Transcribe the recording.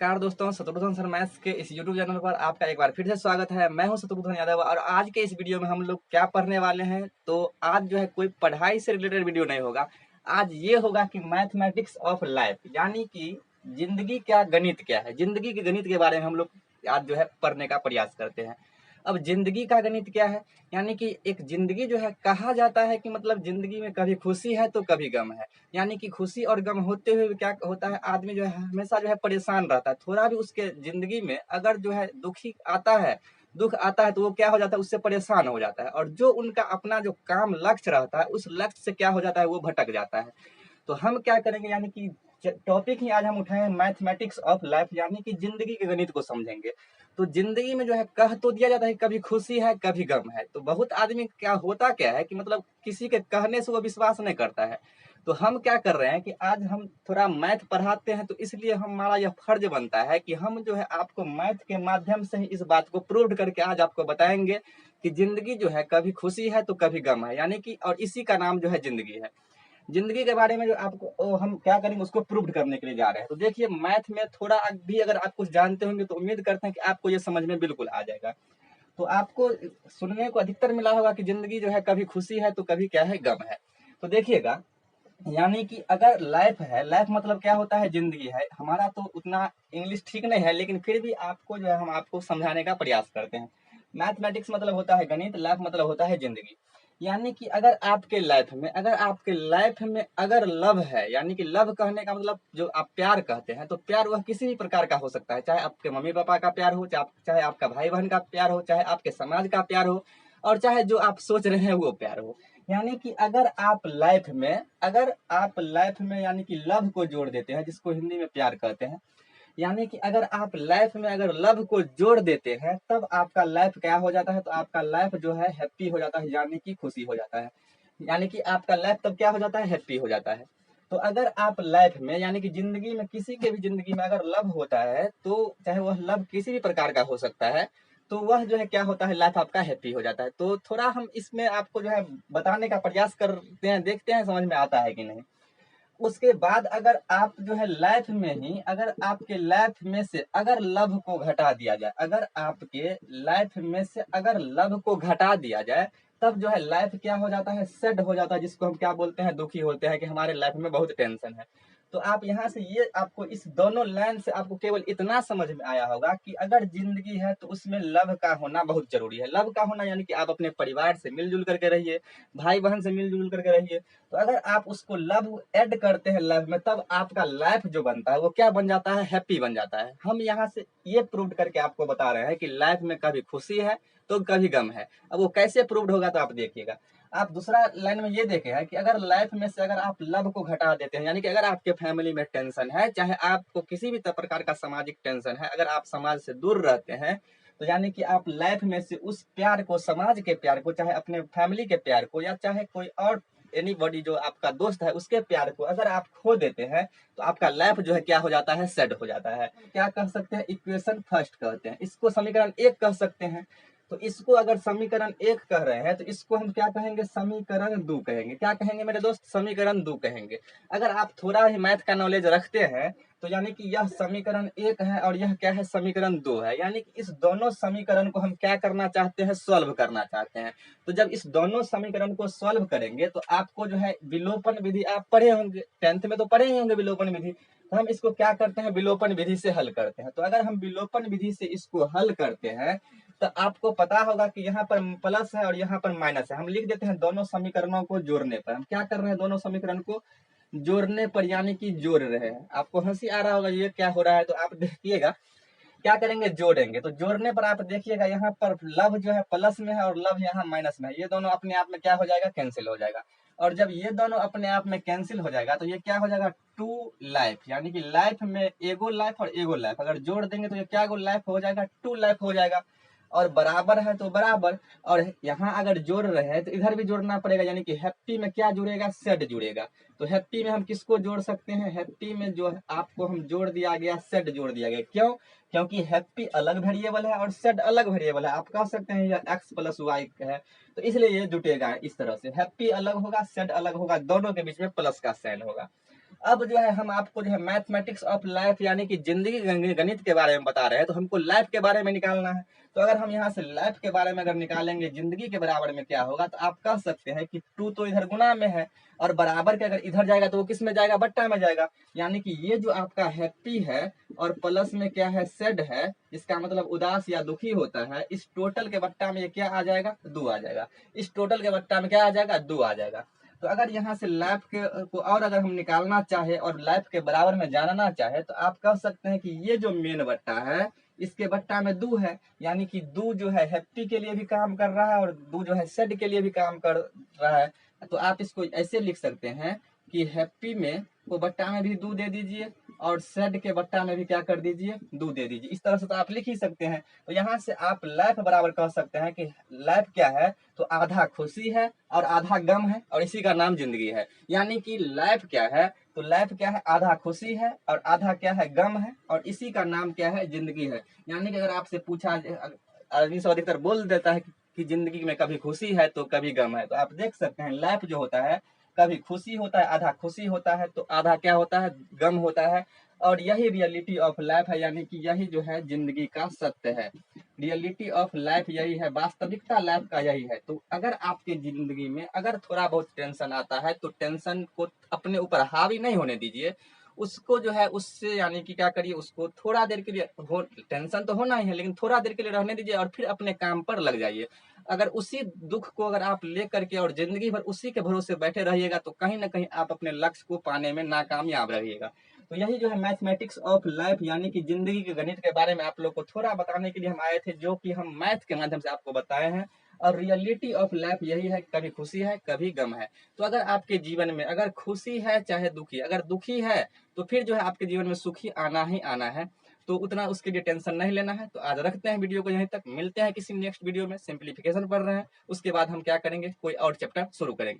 नमस्कार दोस्तों, Shatrughan sir maths के इस YouTube चैनल पर आपका एक बार फिर से स्वागत है। मैं हूं शत्रुघ्न यादव और आज के इस वीडियो में हम लोग क्या पढ़ने वाले हैं। तो आज जो है कोई पढ़ाई से रिलेटेड वीडियो नहीं होगा। आज ये होगा कि मैथमेटिक्स ऑफ लाइफ, यानी कि जिंदगी क्या, गणित क्या है। जिंदगी के गणित के बारे में हम लोग आज जो है पढ़ने का प्रयास करते हैं। अब जिंदगी का गणित क्या है, यानी कि एक जिंदगी जो है, कहा जाता है कि मतलब जिंदगी में कभी खुशी है तो कभी गम है। यानी कि खुशी और गम होते हुए क्या होता है, आदमी जो है हमेशा जो है परेशान रहता है। थोड़ा भी उसके जिंदगी में अगर जो है दुख आता है तो वो क्या हो जाता है, उससे परेशान हो जाता है। और जो उनका अपना जो काम लक्ष्य रहता है, उस लक्ष्य से क्या हो जाता है, वो भटक जाता है। तो हम क्या करेंगे, यानी कि टॉपिक ही आज हम उठाए मैथमेटिक्स ऑफ लाइफ, यानी कि जिंदगी के गणित को समझेंगे। तो जिंदगी में जो है कह तो दिया जाता है कभी खुशी है कभी गम है। तो बहुत आदमी क्या होता क्या है कि मतलब किसी के कहने से वो विश्वास नहीं करता है। तो हम क्या कर रहे हैं कि आज हम थोड़ा मैथ पढ़ाते हैं, तो इसलिए हमारा यह फर्ज बनता है कि हम जो है आपको मैथ के माध्यम से ही इस बात को प्रूव करके आज आपको बताएंगे कि जिंदगी जो है कभी खुशी है तो कभी गम है, यानी कि और इसी का नाम जो है जिंदगी है। जिंदगी के बारे में जो आपको हम क्या करेंगे उसको प्रूव करने के लिए जा रहे हैं। तो देखिए, मैथ में थोड़ा भी अगर आप कुछ जानते होंगे तो उम्मीद करते हैं कि आपको ये समझ में बिल्कुल आ जाएगा। तो आपको सुनने को अधिकतर मिला होगा कि जिंदगी जो है कभी खुशी है तो कभी क्या है, गम है। तो देखिएगा, यानी कि अगर लाइफ है, लाइफ मतलब क्या होता है, जिंदगी है। हमारा तो उतना इंग्लिश ठीक नहीं है, लेकिन फिर भी आपको जो है हम आपको समझाने का प्रयास करते हैं। मैथमेटिक्स मतलब होता है गणित, लाइफ मतलब होता है जिंदगी। यानी कि अगर आपके लाइफ में अगर लव है, यानी कि लव कहने का मतलब जो आप प्यार कहते हैं, तो प्यार वह किसी भी प्रकार का हो सकता है। चाहे आपके मम्मी पापा का प्यार हो, चाहे आपका भाई बहन का प्यार हो, चाहे आपके समाज का प्यार हो, और चाहे जो आप सोच रहे हैं वो प्यार हो। यानी कि अगर आप लाइफ में यानी कि लव को जोड़ देते हैं, जिसको हिंदी में प्यार कहते हैं। यानी कि अगर आप लाइफ में अगर लव को जोड़ देते हैं, तब आपका लाइफ क्या हो जाता है, तो आपका लाइफ जो है हैप्पी हो जाता है, यानी कि खुशी हो जाता है। यानी कि आपका लाइफ तब क्या हो जाता है, हैप्पी हो जाता है। तो अगर आप लाइफ में यानी कि जिंदगी में, किसी के भी जिंदगी में अगर लव होता है, तो चाहे वह लव किसी भी प्रकार का हो सकता है, तो वह जो है क्या होता है, लाइफ आपका हैप्पी हो जाता है। तो थोड़ा हम इसमें आपको जो है बताने का प्रयास करते हैं, देखते हैं समझ में आता है कि नहीं। उसके बाद अगर आप जो है लाइफ में ही, अगर आपके लाइफ में से अगर लव को घटा दिया जाए, अगर आपके लाइफ में से अगर लव को घटा दिया जाए, तब जो है लाइफ क्या हो जाता है, सैड हो जाता है, जिसको हम क्या बोलते हैं, दुखी होते हैं कि हमारे लाइफ में बहुत टेंशन है। तो आप यहाँ से ये आपको इस दोनों लाइन से आपको केवल इतना समझ में आया होगा कि अगर जिंदगी है तो उसमें लव का होना बहुत जरूरी है। लव का होना यानी कि आप अपने परिवार से मिलजुल करके रहिए, भाई बहन से मिलजुल करके रहिए। तो अगर आप उसको लव ऐड करते हैं लाइफ में, तब आपका लाइफ जो बनता है वो क्या बन जाता है, हैप्पी बन जाता है। हम यहाँ से ये प्रूव करके आपको बता रहे हैं कि लाइफ में कभी खुशी है तो कभी गम है। अब वो कैसे प्रूव्ड होगा, तो आप देखिएगा। आप दूसरा लाइन में ये देखे हैं कि अगर लाइफ में से अगर आप लव को घटा देते हैं, यानी कि अगर आपके फैमिली में टेंशन है, चाहे आपको किसी भी प्रकार का सामाजिक टेंशन है, अगर आप समाज से दूर रहते हैं, तो यानी कि आप लाइफ में से उस प्यार को, समाज के प्यार को, चाहे अपने फैमिली के प्यार को, या चाहे कोई और एनी बॉडी जो आपका दोस्त है उसके प्यार को अगर आप खो देते हैं, तो आपका लाइफ जो है क्या हो जाता है, सेड हो जाता है। क्या कह सकते हैं, इक्वेशन फर्स्ट कहते हैं इसको, समीकरण एक कह सकते हैं। तो इसको अगर समीकरण एक कह रहे हैं, तो इसको हम क्या कहेंगे, समीकरण दो कहेंगे। क्या कहेंगे मेरे दोस्त, समीकरण दो कहेंगे। अगर आप थोड़ा ही मैथ का नॉलेज रखते हैं, तो यानी कि यह समीकरण एक है और यह क्या है, समीकरण दो है। यानी कि इस दोनों समीकरण को हम क्या करना चाहते हैं, सॉल्व करना चाहते हैं। तो जब इस दोनों समीकरण को सॉल्व करेंगे, तो आपको जो है विलोपन विधि आप पढ़े होंगे, 10th में तो पढ़े ही होंगे विलोपन विधि। तो हम इसको क्या करते हैं, विलोपन विधि से हल करते हैं। तो अगर हम विलोपन विधि से इसको हल करते हैं, तो आपको पता होगा कि यहाँ पर प्लस है और यहाँ पर माइनस है। हम लिख देते हैं दोनों समीकरणों को जोड़ने पर। हम क्या कर रहे हैं, दोनों समीकरण को जोड़ने पर, यानी कि जोड़ रहे हैं। आपको हंसी आ रहा होगा ये क्या हो रहा है, तो आप देखिएगा क्या करेंगे, जोड़ेंगे। तो जोड़ने पर आप देखिएगा यहाँ पर लव जो है प्लस में है और लव यहाँ माइनस में है, ये दोनों अपने आप में क्या हो जाएगा, कैंसिल हो जाएगा। और जब ये दोनों अपने आप में कैंसिल हो जाएगा, तो ये क्या हो जाएगा, टू लाइफ। यानी कि लाइफ में एगो लाइफ और एगो लाइफ अगर जोड़ देंगे, तो ये क्या गो लाइफ हो जाएगा, टू लाइफ हो जाएगा। और बराबर है तो बराबर, और यहाँ अगर जोड़ रहे हैं तो इधर भी जोड़ना पड़ेगा। यानी कि हैप्पी में क्या जुड़ेगा, सेड जुड़ेगा। तो हैप्पी में हम किसको जोड़ सकते हैं, हैप्पी में जो आपको हम जोड़ दिया गया, सेड जोड़ दिया गया। क्यों, क्योंकि हैप्पी अलग वेरिएबल है और सेड अलग वेरिएबल है। आप कह सकते हैं यह एक्स प्लस वाई है, तो इसलिए ये जुटेगा इस तरह से। हैप्पी अलग होगा, सेड अलग होगा, दोनों के बीच में प्लस का साइन होगा। अब जो है हम आपको जो है मैथमेटिक्स ऑफ लाइफ यानी कि जिंदगी गणित के बारे में बता रहे हैं, तो हमको लाइफ के बारे में निकालना है। तो अगर हम यहाँ से लाइफ के बारे में अगर निकालेंगे जिंदगी के बराबर में क्या होगा, तो आप कह सकते हैं कि 2 तो इधर गुना में है और बराबर के अगर इधर जाएगा तो वो किस में जाएगा, बट्टा में जाएगा। यानी कि ये जो आपका हैप्पी है और प्लस में क्या है, सैड है, इसका मतलब उदास या दुखी होता है, इस टोटल के बट्टा में ये क्या आ जाएगा, 2 आ जाएगा। इस टोटल के बट्टा में क्या आ जाएगा, 2 आ जाएगा। तो अगर यहाँ से लाइफ के को और अगर हम निकालना चाहे और लाइफ के बराबर में जानना चाहे, तो आप कह सकते हैं कि ये जो मेन बट्टा है इसके बट्टा में 2 है, यानी कि 2 जो है हैप्पी के लिए भी काम कर रहा है और 2 जो है सैड के लिए भी काम कर रहा है। तो आप इसको ऐसे लिख सकते हैं कि हैप्पी में को बट्टा में भी 2 दे दीजिए और सैड के बट्टा में भी क्या कर दीजिए, 2 दे दीजिए। इस तरह से तो आप लिख ही सकते हैं। तो यहाँ से आप लाइफ बराबर कह सकते हैं कि लाइफ क्या है, तो आधा खुशी है और आधा गम है और इसी का नाम जिंदगी है। यानी कि लाइफ क्या है, तो लाइफ क्या है, आधा खुशी है और आधा क्या है, गम है और इसी का नाम क्या है, जिंदगी है। यानी कि अगर आपसे पूछा, आदमी सब अधिकतर बोल देता है कि जिंदगी में कभी खुशी है तो कभी गम है। तो आप देख सकते हैं लाइफ जो होता है कभी खुशी होता है, आधा खुशी होता है तो आधा क्या होता है, गम होता है। और यही रियलिटी ऑफ लाइफ है, यानी कि यही जो है जिंदगी का सत्य है। रियलिटी ऑफ लाइफ यही है, वास्तविकता लाइफ का यही है। तो अगर आपकी जिंदगी में अगर थोड़ा बहुत टेंशन आता है तो टेंशन को अपने ऊपर हावी नहीं होने दीजिए, उसको जो है उससे यानी कि क्या करिए, उसको थोड़ा देर के लिए हो, टेंशन तो होना ही है लेकिन थोड़ा देर के लिए रहने दीजिए और फिर अपने काम पर लग जाइए। अगर उसी दुख को अगर आप ले करके और जिंदगी भर उसी के भरोसे बैठे रहिएगा तो कहीं ना कहीं आप अपने लक्ष्य को पाने में नाकामयाब रहिएगा। तो यही जो है मैथमेटिक्स ऑफ लाइफ यानी कि जिंदगी के गणित के बारे में आप लोग को थोड़ा बताने के लिए हम आए थे, जो कि हम मैथ के माध्यम से आपको बताए हैं। और रियलिटी ऑफ लाइफ यही है, कभी खुशी है कभी गम है। तो अगर आपके जीवन में अगर खुशी है चाहे दुखी, अगर दुखी है तो फिर जो है आपके जीवन में सुखी आना ही आना है। तो उतना उसके लिए टेंशन नहीं लेना है। तो आज रखते हैं वीडियो को यहीं तक, मिलते हैं किसी नेक्स्ट वीडियो में। सिंप्लीफिकेशन पढ़ रहे हैं, उसके बाद हम क्या करेंगे, कोई और चैप्टर शुरू करेंगे।